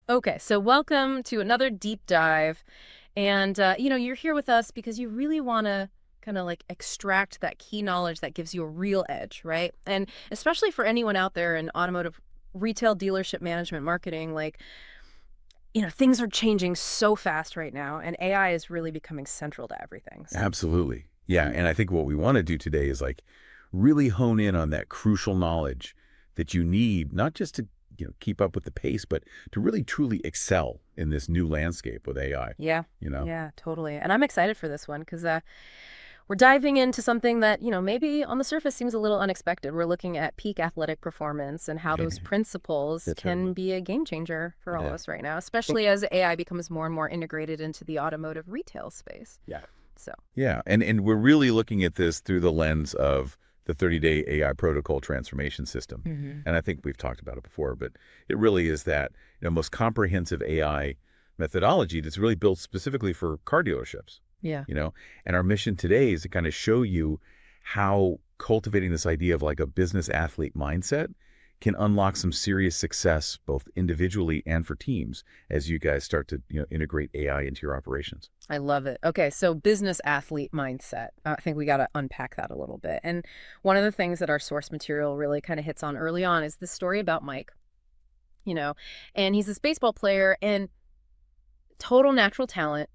Okay, so welcome to another deep dive. And, you're here with us because you really want to kind of like extract that key knowledge that gives you a real edge, right? And especially for anyone out there in automotive retail dealership management marketing, things are changing so fast right now, and AI is really becoming central to everything. So, Absolutely. Yeah. yeah. And I think what we want to do today is like really hone in on that crucial knowledge that you need, not just to, keep up with the pace, but to really truly excel in this new landscape with AI, Yeah, you know? yeah, totally. And I'm excited for this one because we're diving into something that, maybe on the surface seems a little unexpected. We're looking at peak athletic performance and how those principles That's right. can be a game changer for all of Yeah. us right now, Well, especially as AI becomes more and more integrated into the automotive retail space. yeah. So, Yeah. And we're really looking at this through the lens of the 30-day AI protocol transformation system. hmm And I think we've talked about it before, but it really is that, most comprehensive AI methodology that's really built specifically for car dealerships. yeah. you know and our mission today is to kind of show you how cultivating this idea of like a business athlete mindset can unlock some serious success both individually and for teams as you guys start to integrate AI into your operations. I love it. Okay, so business athlete mindset. I think we got to unpack that a little bit. And one of the things that our source material really kind of hits on early on is this story about Mike, you know, and he's this baseball player and total natural talent,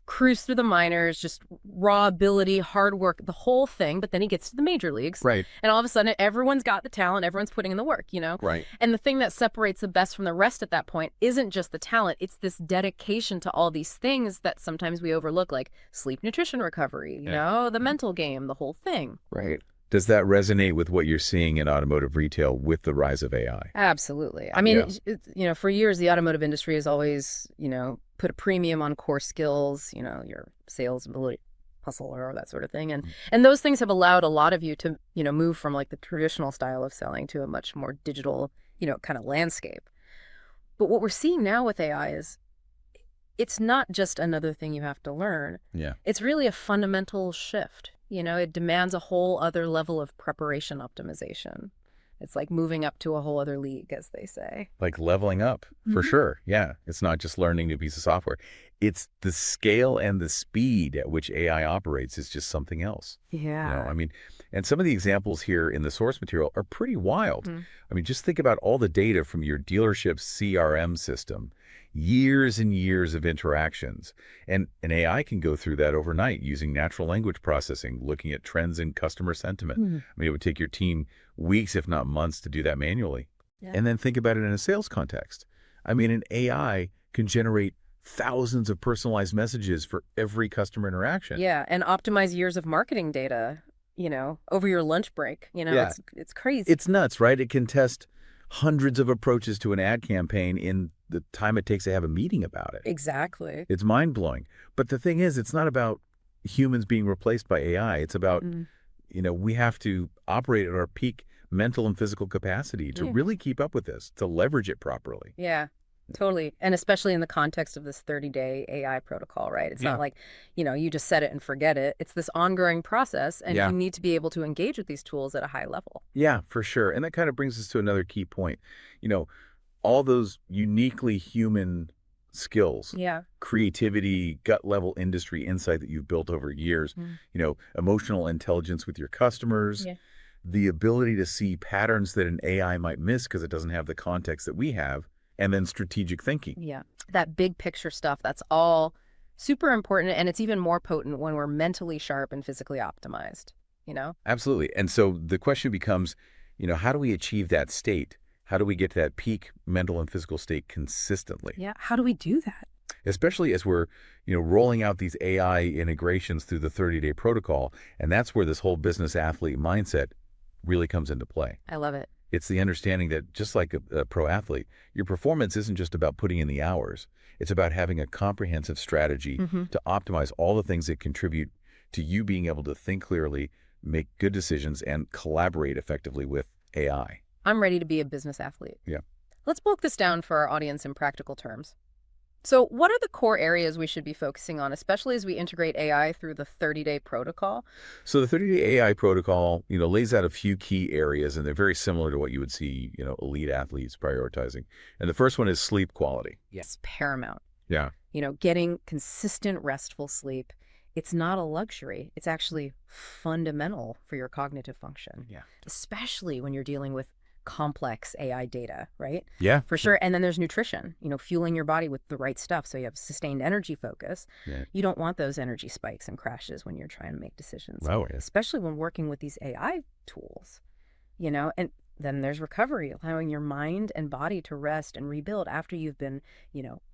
cruise through the minors, just raw ability, hard work, the whole thing. But then he gets to the major leagues, Right. and all of a sudden, everyone's got the talent, everyone's putting in the work. Right. And the thing that separates the best from the rest at that point isn't just the talent, it's this dedication to all these things that sometimes we overlook, like sleep, nutrition, recovery, Yeah. the mental game, the whole thing. Right. Does that resonate with what you're seeing in automotive retail with the rise of AI? Absolutely. I mean, Yeah. for years, the automotive industry has always, put a premium on core skills, your sales ability, hustle, or that sort of thing. And those things have allowed a lot of you to, move from like the traditional style of selling to a much more digital, kind of landscape. But what we're seeing now with AI is it's not just another thing you have to learn. Yeah. It's really a fundamental shift. It demands a whole other level of preparation optimization. It's like moving up to a whole other league, as they say. Like leveling up, for hmm sure. Yeah. It's not just learning a new piece of software. It's the scale and the speed at which AI operates is just something else. Yeah. I mean, and some of the examples here in the source material are pretty wild. Mhm. I mean, just think about all the data from your dealership's CRM system, years and years of interactions. And an AI can go through that overnight using natural language processing, looking at trends in customer sentiment. Mhm. I mean, it would take your team weeks, if not months, to do that manually. Yeah. And then think about it in a sales context. I mean, an AI can generate thousands of personalized messages for every customer interaction. Yeah, and optimize years of marketing data, over your lunch break. Yeah. It's crazy. It's nuts, right? It can test hundreds of approaches to an ad campaign in the time it takes to have a meeting about it. Exactly. It's mind-blowing. But the thing is, it's not about humans being replaced by AI. It's about, Mm. we have to operate at our peak mental and physical capacity to Yeah. really keep up with this, to leverage it properly. Yeah, totally. And especially in the context of this 30-day AI protocol, right? It's Yeah. not like, you just set it and forget it. It's this ongoing process, and Yeah. you need to be able to engage with these tools at a high level. Yeah, for sure. And that kind of brings us to another key point. You know, all those uniquely human skills, Yeah. creativity, gut level industry insight that you've built over years, Mm. emotional intelligence with your customers, Yeah. the ability to see patterns that an AI might miss because it doesn't have the context that we have, and then strategic thinking. Yeah. That big picture stuff, that's all super important. And it's even more potent when we're mentally sharp and physically optimized, you know? Absolutely. And so the question becomes, how do we achieve that state? How do we get to that peak mental and physical state consistently? Yeah. How do we do that? Especially as we're, rolling out these AI integrations through the 30-day protocol. And that's where this whole business athlete mindset really comes into play. I love it. It's the understanding that just like a pro athlete, your performance isn't just about putting in the hours. It's about having a comprehensive strategy hmm to optimize all the things that contribute to you being able to think clearly, make good decisions, and collaborate effectively with AI. I'm ready to be a business athlete. Yeah. Let's break this down for our audience in practical terms. So, what are the core areas we should be focusing on, especially as we integrate AI through the 30-day protocol? So the 30-day AI protocol, lays out a few key areas, and they're very similar to what you would see, elite athletes prioritizing. And the first one is sleep quality. Yes, paramount. Yeah. Getting consistent, restful sleep, it's not a luxury. It's actually fundamental for your cognitive function, Yeah. especially when you're dealing with complex AI data, right? Yeah. For sure. And then there's nutrition, fueling your body with the right stuff so you have sustained energy focus. Yeah. You don't want those energy spikes and crashes when you're trying to make decisions, Wow. Yeah. especially when working with these AI tools. And then there's recovery, allowing your mind and body to rest and rebuild after you've been,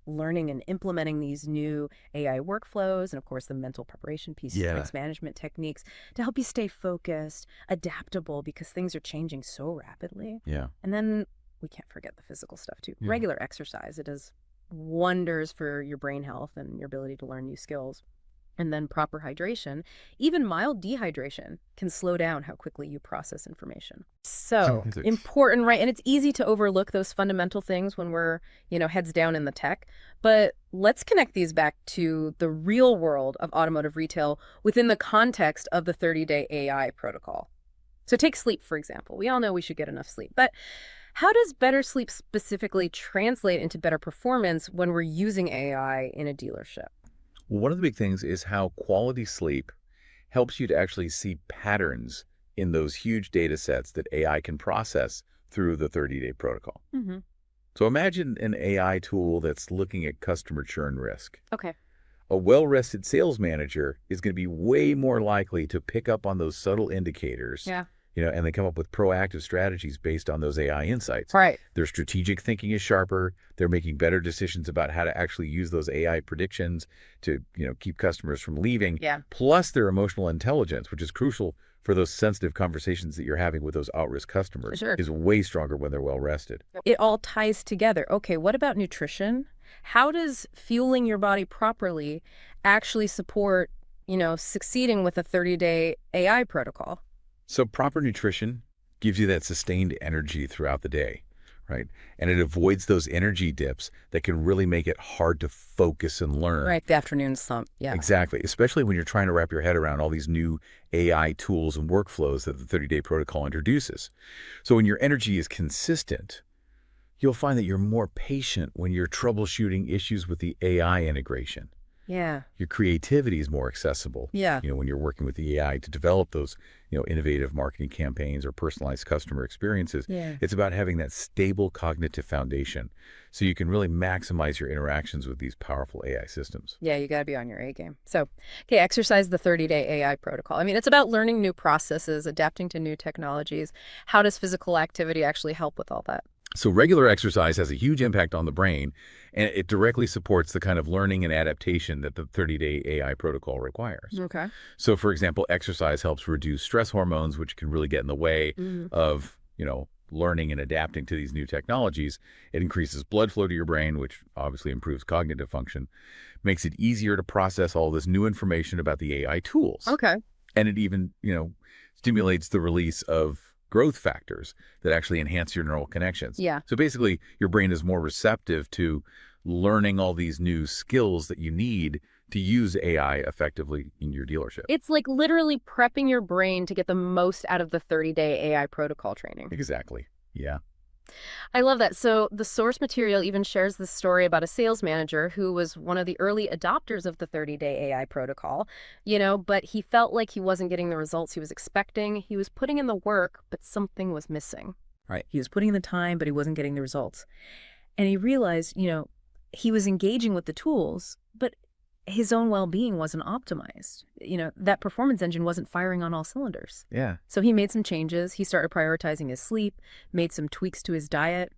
learning and implementing these new AI workflows. And of course, the mental preparation piece, Yeah. strengths management techniques to help you stay focused, adaptable, because things are changing so rapidly. Yeah. And then we can't forget the physical stuff too. Yeah. Regular exercise, it does wonders for your brain health and your ability to learn new skills. And then proper hydration, even mild dehydration, can slow down how quickly you process information. So important, right? And it's easy to overlook those fundamental things when we're, heads down in the tech. But let's connect these back to the real world of automotive retail within the context of the 30-day AI protocol. So take sleep, for example. We all know we should get enough sleep. But how does better sleep specifically translate into better performance when we're using AI in a dealership? Well, one of the big things is how quality sleep helps you to actually see patterns in those huge data sets that AI can process through the 30-day protocol. Mm-hmm. So imagine an AI tool that's looking at customer churn risk. Okay. A well-rested sales manager is going to be way more likely to pick up on those subtle indicators, Yeah. and they come up with proactive strategies based on those AI insights. Right. Their strategic thinking is sharper. They're making better decisions about how to actually use those AI predictions to, keep customers from leaving. Yeah. Plus their emotional intelligence, which is crucial for those sensitive conversations that you're having with those at-risk customers, Sure. is way stronger when they're well rested. It all ties together. Okay, what about nutrition? How does fueling your body properly actually support, succeeding with a 30-day AI protocol? So proper nutrition gives you that sustained energy throughout the day, right? And it avoids those energy dips that can really make it hard to focus and learn. Right, the afternoon slump. Yeah. Exactly, especially when you're trying to wrap your head around all these new AI tools and workflows that the 30-day protocol introduces. So when your energy is consistent, you'll find that you're more patient when you're troubleshooting issues with the AI integration. Yeah. Your creativity is more accessible. Yeah. When you're working with the AI to develop those, innovative marketing campaigns or personalized customer experiences. Yeah. It's about having that stable cognitive foundation so you can really maximize your interactions with these powerful AI systems. Yeah, you got to be on your A game. So, okay, exercise the 30-day AI protocol. I mean, it's about learning new processes, adapting to new technologies. How does physical activity actually help with all that? So regular exercise has a huge impact on the brain, and it directly supports the kind of learning and adaptation that the 30-day AI protocol requires. Okay. So, for example, exercise helps reduce stress hormones, which can really get in the way of, learning and adapting to these new technologies. It increases blood flow to your brain, which obviously improves cognitive function, makes it easier to process all this new information about the AI tools. Okay. And it even, stimulates the release of growth factors that actually enhance your neural connections. Yeah. So basically, your brain is more receptive to learning all these new skills that you need to use AI effectively in your dealership. It's like literally prepping your brain to get the most out of the 30-day AI protocol training. Exactly. Yeah. I love that. So the source material even shares this story about a sales manager who was one of the early adopters of the 30-day AI protocol, but he felt like he wasn't getting the results he was expecting. He was putting in the work, but something was missing. Right. He was putting in the time, but he wasn't getting the results. And he realized, he was engaging with the tools, but his own well-being wasn't optimized. That performance engine wasn't firing on all cylinders. Yeah. So he made some changes. He started prioritizing his sleep, made some tweaks to his diet,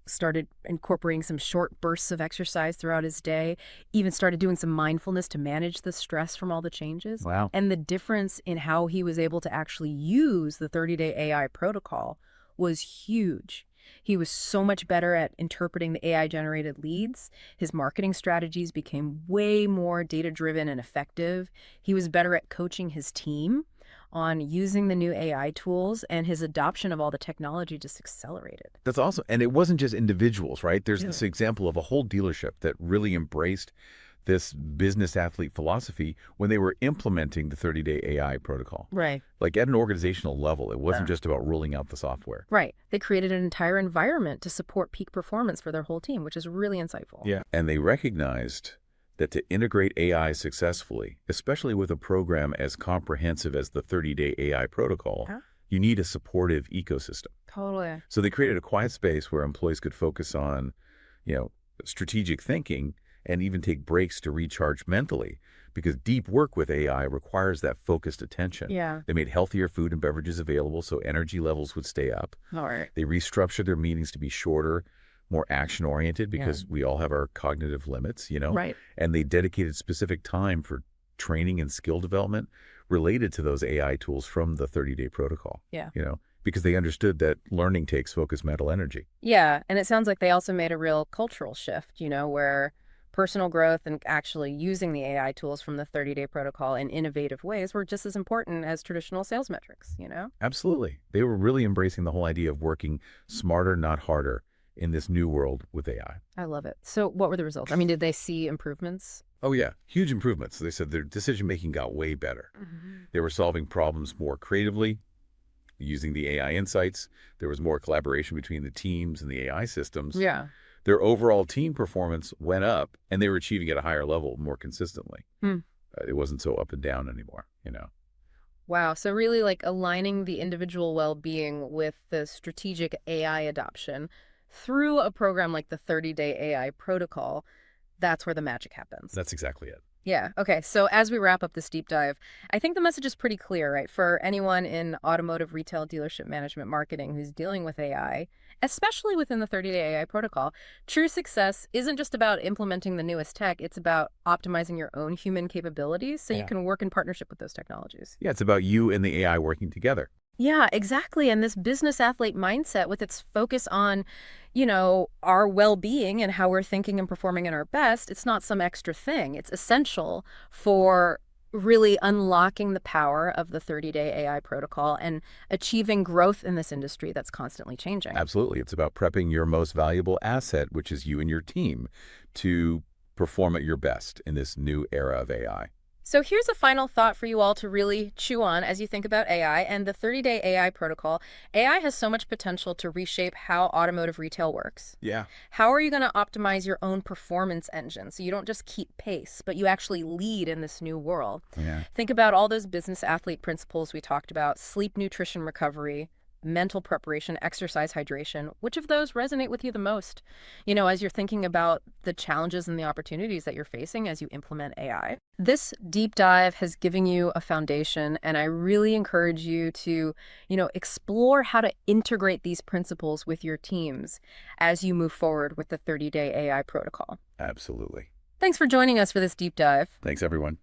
started incorporating some short bursts of exercise throughout his day, even started doing some mindfulness to manage the stress from all the changes. Wow. And the difference in how he was able to actually use the 30-day AI protocol was huge. He was so much better at interpreting the AI-generated leads. His marketing strategies became way more data-driven and effective. He was better at coaching his team on using the new AI tools, and his adoption of all the technology just accelerated. That's awesome. And it wasn't just individuals, right? There's Yeah. this example of a whole dealership that really embraced this business athlete philosophy when they were implementing the 30-day AI protocol. Right. Like at an organizational level, it wasn't Yeah. just about rolling out the software. Right. They created an entire environment to support peak performance for their whole team, which is really insightful. Yeah. And they recognized that to integrate AI successfully, especially with a program as comprehensive as the 30-day AI protocol, Yeah. you need a supportive ecosystem. Totally. So they created a quiet space where employees could focus on, you know, strategic thinking and even take breaks to recharge mentally because deep work with AI requires that focused attention. Yeah. They made healthier food and beverages available so energy levels would stay up. All right. They restructured their meetings to be shorter, more action-oriented Yeah. because we all have our cognitive limits, Right. and they dedicated specific time for training and skill development related to those AI tools from the 30-day protocol, Yeah. because they understood that learning takes focused mental energy. Yeah. And it sounds like they also made a real cultural shift, where personal growth and actually using the AI tools from the 30-day protocol in innovative ways were just as important as traditional sales metrics. Absolutely. They were really embracing the whole idea of working smarter, not harder in this new world with AI. I love it. So what were the results? I mean, did they see improvements? Oh, yeah. Huge improvements. They said their decision-making got way better. Mhm. They were solving problems more creatively, using the AI insights. There was more collaboration between the teams and the AI systems. Yeah. Their overall team performance went up, and they were achieving at a higher level more consistently. Hmm. It wasn't so up and down anymore. Wow. So really like aligning the individual well-being with the strategic AI adoption through a program like the 30-day AI protocol, that's where the magic happens. That's exactly it. Yeah. Okay. So as we wrap up this deep dive, I think the message is pretty clear, right? For anyone in automotive retail dealership management marketing who's dealing with AI, especially within the 30-day AI protocol, true success isn't just about implementing the newest tech. It's about optimizing your own human capabilities so you Yeah. can work in partnership with those technologies. Yeah, it's about you and the AI working together. Yeah, exactly. And this business athlete mindset with its focus on, our well-being and how we're thinking and performing at our best, it's not some extra thing. It's essential for really unlocking the power of the 30-day AI protocol and achieving growth in this industry that's constantly changing. Absolutely. It's about prepping your most valuable asset, which is you and your team, to perform at your best in this new era of AI. So here's a final thought for you all to really chew on as you think about AI and the 30-day AI protocol. AI has so much potential to reshape how automotive retail works. Yeah. How are you going to optimize your own performance engine so you don't just keep pace, but you actually lead in this new world? Yeah. Think about all those business athlete principles we talked about: sleep, nutrition, recovery, mental preparation, exercise, hydration. Which of those resonate with you the most, as you're thinking about the challenges and the opportunities that you're facing as you implement AI? This deep dive has given you a foundation, and I really encourage you to, explore how to integrate these principles with your teams as you move forward with the 30-day AI protocol. Absolutely. Thanks for joining us for this deep dive. Thanks, everyone.